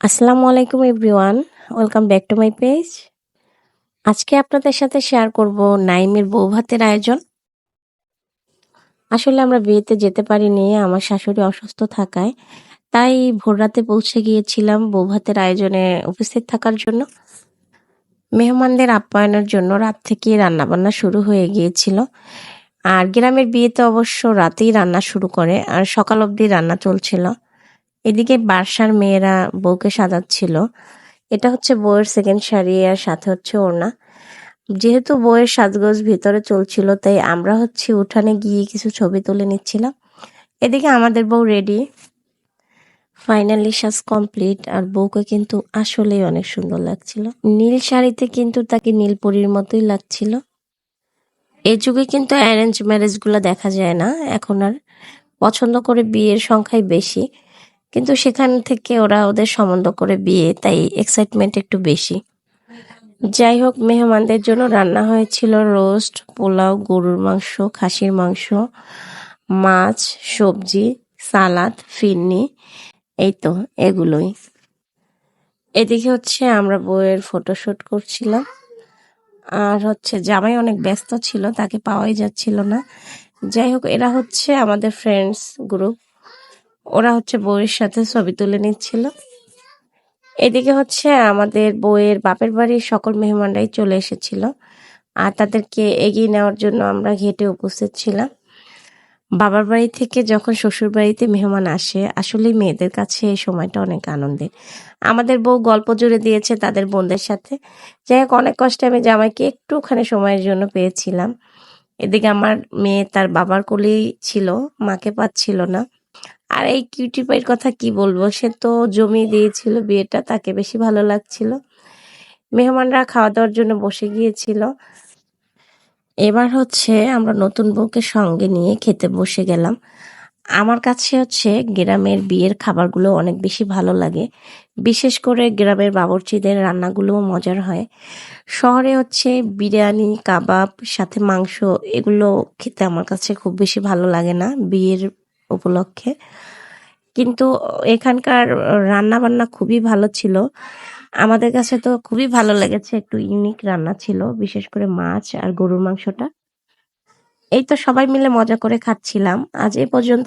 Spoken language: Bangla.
আসসালামু আলাইকুম everyone, welcome back to my page. আজকে আপনাদের সাথে শেয়ার করব নাইমের বউ ভাতের আয়োজন। আসলে আমরা বিয়েতে যেতে পারিনি, আমার শাশুড়ি অসুস্থ থাকায়, তাই ভোররাতে পৌঁছে গিয়েছিলাম বউ ভাতের আয়োজনে উপস্থিত থাকার জন্য। মেহমানদের আপ্যায়নের জন্য রাত থেকেই রান্নাবান্না শুরু হয়ে গিয়েছিল। আর গ্রামের বিয়েতে অবশ্য রাতেই রান্না শুরু করে আর সকাল অবধি রান্না চলছিল। এদিকে বাসার মেয়েরা বউকে সাজাচ্ছিল। এটা হচ্ছে বউয়ের সেকেন্ড শাড়ি আর সাথে হচ্ছে ওড়না। যেহেতু বউয়ের সাজগোজ ভিতরে চলছিল, তাই আমরা হচ্ছে উঠানে গিয়ে কিছু ছবি তুলে নিচ্ছিলাম। এদিকে আমাদের বউ রেডি, ফাইনালি সাজ কমপ্লিট। আর বউকে কিন্তু আসলেই অনেক সুন্দর লাগছিল। নীল শাড়িতে কিন্তু তাকে নীলপরীর মতোই লাগছিল। এই যুগে কিন্তু অ্যারেঞ্জ ম্যারেজ গুলো দেখা যায় না এখন আর, পছন্দ করে বিয়ের সংখ্যাই বেশি। কিন্তু সেখান থেকে ওরা ওদের সম্বন্ধ করে বিয়ে, তাই এক্সাইটমেন্ট একটু বেশি। যাই হোক, মেহমানদের জন্য রান্না হয়েছিল রোস্ট, পোলাও, গরুর মাংস, খাসির মাংস, মাছ, সবজি, সালাদ, ফিরনি, এই তো এগুলোই। এদিকে হচ্ছে আমরা বউয়ের ফটোশুট করছিলাম। আর হচ্ছে জামাই অনেক ব্যস্ত ছিল, তাকে পাওয়াই যাচ্ছিল না। যাই হোক, এরা হচ্ছে আমাদের ফ্রেন্ডস গ্রুপ, ওরা হচ্ছে বউয়ের সাথে ছবি তুলে নিচ্ছিল। এদিকে হচ্ছে আমাদের বউয়ের বাপের বাড়ির সকল মেহমানরাই চলে এসেছিল, আর তাদেরকে এগিয়ে নেওয়ার জন্য আমরা ঘেটে উপস্থিত ছিলাম। বাবার বাড়ি থেকে যখন শ্বশুর বাড়িতে মেহমান আসে, আসলেই মেয়েদের কাছে এই সময়টা অনেক আনন্দের। আমাদের বউ গল্প জুড়ে দিয়েছে তাদের বোনদের সাথে। যাই হোক, অনেক কষ্টে আমি জামাইকে একটুখানি সময়ের জন্য পেয়েছিলাম। এদিকে আমার মেয়ে তার বাবার কোলেই ছিল, মাকে পাচ্ছিল না। আর এই কিউটি পাইয়ের কথা কি বলবো, সে তো জমিয়ে দিয়েছিল বিয়েটা, তাকে বেশি ভালো লাগছিল। মেহমানরা খাওয়া দাওয়ার জন্য বসে গিয়েছিল। এবার হচ্ছে আমরা নতুন বউকে সঙ্গে নিয়ে খেতে বসে গেলাম। আমার কাছে হচ্ছে গ্রামের বিয়ের খাবারগুলো অনেক বেশি ভালো লাগে, বিশেষ করে গ্রামের বাবুর্চিদের রান্নাগুলোও মজার হয়। শহরে হচ্ছে বিরিয়ানি, কাবাব, সাথে মাংস, এগুলো খেতে আমার কাছে খুব বেশি ভালো লাগে না বিয়ের উপলক্ষে। কিন্তু এখানকার রান্না বান্না খুবই ভালো ছিল। আমাদের কাছে তো খুবই ভালো লেগেছে, একটু ইউনিক রান্না ছিল, বিশেষ করে মাছ আর গরুর মাংসটা। এই তো সবাই মিলে মজা করে খাচ্ছিলাম। আজ এ পর্যন্ত।